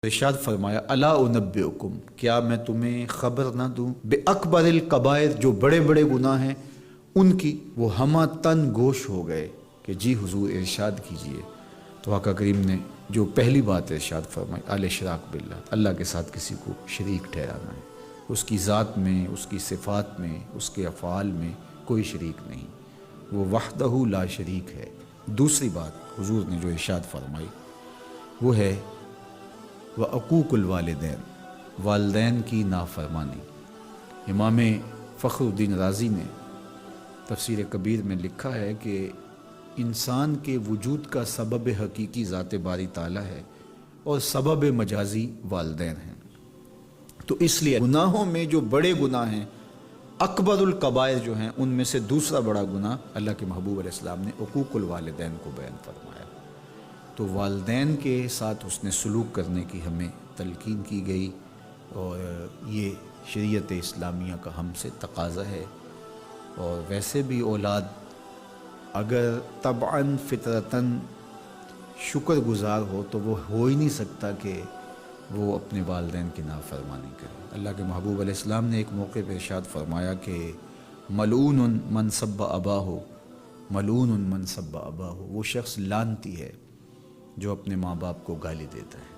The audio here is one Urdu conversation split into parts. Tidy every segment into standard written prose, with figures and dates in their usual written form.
ارشاد فرمایا الا انبئکم، کیا میں تمہیں خبر نہ دوں بے اکبر الکبائر، جو بڑے بڑے گناہ ہیں ان کی، وہ ہمہ تن گوش ہو گئے کہ جی حضور ارشاد کیجئے۔ تو آقا کریم نے جو پہلی بات ارشاد فرمائی الاشراک باللہ، اللہ کے ساتھ کسی کو شریک ٹھہرانا ہے، اس کی ذات میں، اس کی صفات میں، اس کے افعال میں کوئی شریک نہیں، وہ وحدہ لا شریک ہے۔ دوسری بات حضور نے جو ارشاد فرمائی وہ ہے وعقوق الوالدین، والدین کی نافرمانی۔ امام فخر الدین رازی نے تفسیر کبیر میں لکھا ہے کہ انسان کے وجود کا سبب حقیقی ذات باری تعالیٰ ہے اور سبب مجازی والدین ہیں۔ تو اس لیے گناہوں میں جو بڑے گناہ ہیں، اکبر الکبائر جو ہیں، ان میں سے دوسرا بڑا گناہ اللہ کے محبوب علیہ السلام نے عقوق الوالدین کو بیان فرمایا۔ تو والدین کے ساتھ حسن سلوک کرنے کی ہمیں تلقین کی گئی، اور یہ شریعت اسلامیہ کا ہم سے تقاضا ہے۔ اور ویسے بھی اولاد اگر طبعاً فطرتاً شکر گزار ہو تو وہ ہو ہی نہیں سکتا کہ وہ اپنے والدین کی نافرمانی کرے۔ اللہ کے محبوب علیہ السلام نے ایک موقع پہ ارشاد فرمایا کہ ملعون من سب اباہ، ملعون من سب اباہ، وہ شخص لعنتی ہے جو اپنے ماں باپ کو گالی دیتا ہے۔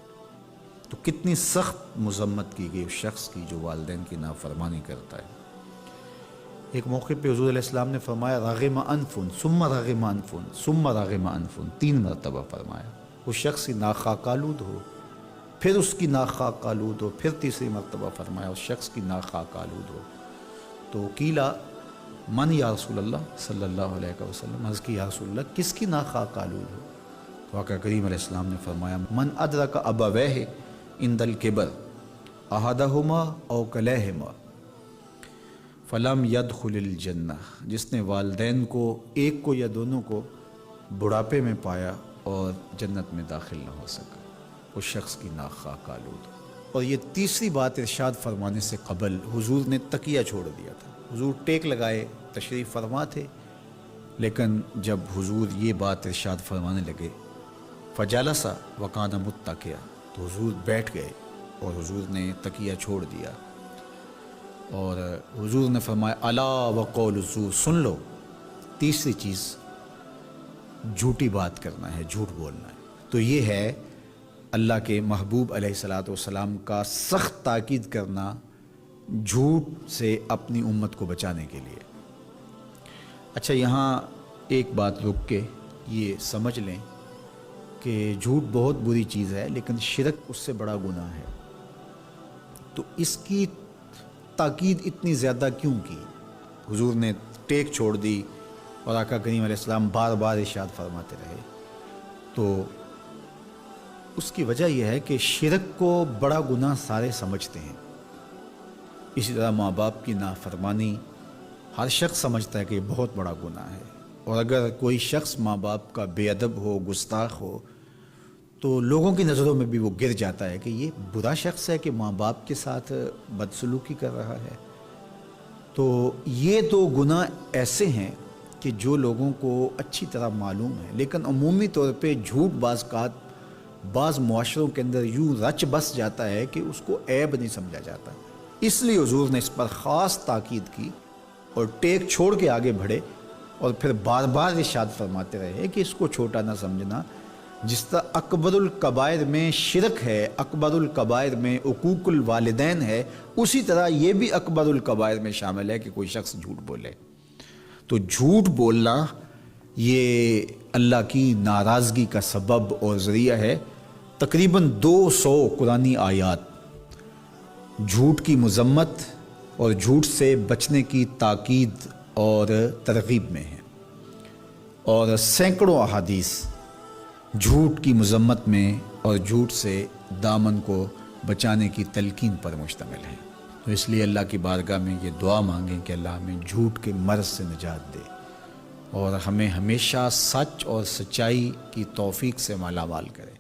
تو کتنی سخت مذمت کی گئی اس شخص کی جو والدین کی نافرمانی کرتا ہے۔ ایک موقع پہ حضور علیہ السلام نے فرمایا رغم انف ثم رغم انف ثم رغم انف، 3 مرتبہ فرمایا۔ اس شخص کی ناک خاک آلود ہو، پھر اس کی ناک خاک آلود ہو، پھر تیسری مرتبہ فرمایا اس شخص کی ناک خاک آلود ہو۔ تو قیلا من یا رسول اللہ صلی اللہ علیہ وسلم، عرض کی یا رسول اللہ کس کی ناک خاک آلود ہو؟ تو آقا کریم علیہ السلام نے فرمایا من ادرک ابویہ عند الکبر احدہما او کلیہما فلم یدخل الجنہ، جس نے والدین کو، ایک کو یا دونوں کو، بڑھاپے میں پایا اور جنت میں داخل نہ ہو سکا، اس شخص کی ناک خاک آلود۔ اور یہ تیسری بات ارشاد فرمانے سے قبل حضور نے تکیہ چھوڑ دیا تھا۔ حضور ٹیک لگائے تشریف فرما تھے، لیکن جب حضور یہ بات ارشاد فرمانے لگے فجلس وکان متکئا، تو حضور بیٹھ گئے اور حضور نے تکیہ چھوڑ دیا، اور حضور نے فرمایا الا وقول الزور، سن لو، تیسری چیز جھوٹی بات کرنا ہے، جھوٹ بولنا ہے۔ تو یہ ہے اللہ کے محبوب علیہ الصلاۃ والسلام کا سخت تاکید کرنا جھوٹ سے اپنی امت کو بچانے کے لیے۔ اچھا، یہاں ایک بات رک کے یہ سمجھ لیں کہ جھوٹ بہت بری چیز ہے، لیکن شرک اس سے بڑا گناہ ہے۔ تو اس کی تاکید اتنی زیادہ کیوں کی؟ حضور نے ٹیک چھوڑ دی اور آقا کریم علیہ السلام بار بار ارشاد فرماتے رہے۔ تو اس کی وجہ یہ ہے کہ شرک کو بڑا گناہ سارے سمجھتے ہیں۔ اسی طرح ماں باپ کی نافرمانی ہر شخص سمجھتا ہے کہ یہ بہت بڑا گناہ ہے، اور اگر کوئی شخص ماں باپ کا بے ادب ہو، گستاخ ہو، تو لوگوں کی نظروں میں بھی وہ گر جاتا ہے کہ یہ برا شخص ہے کہ ماں باپ کے ساتھ بدسلوکی کر رہا ہے۔ تو یہ دو گناہ ایسے ہیں کہ جو لوگوں کو اچھی طرح معلوم ہے، لیکن عمومی طور پہ جھوٹ بعض معاشروں کے اندر یوں رچ بس جاتا ہے کہ اس کو عیب نہیں سمجھا جاتا۔ اس لیے حضور نے اس پر خاص تاکید کی اور ٹیک چھوڑ کے آگے بڑھے، اور پھر بار بار ارشاد فرماتے رہے کہ اس کو چھوٹا نہ سمجھنا۔ جس طرح اکبر الکبائر میں شرک ہے، اکبر الکبائر میں عقوق الوالدین ہے، اسی طرح یہ بھی اکبر الکبائر میں شامل ہے کہ کوئی شخص جھوٹ بولے۔ تو جھوٹ بولنا یہ اللہ کی ناراضگی کا سبب اور ذریعہ ہے۔ تقریباً 200 قرآنی آیات جھوٹ کی مذمت اور جھوٹ سے بچنے کی تاکید اور ترغیب میں ہیں، اور سینکڑوں احادیث جھوٹ کی مذمت میں اور جھوٹ سے دامن کو بچانے کی تلقین پر مشتمل ہے۔ تو اس لیے اللہ کی بارگاہ میں یہ دعا مانگیں کہ اللہ ہمیں جھوٹ کے مرض سے نجات دے، اور ہمیں ہمیشہ سچ اور سچائی کی توفیق سے مالا مال کرے۔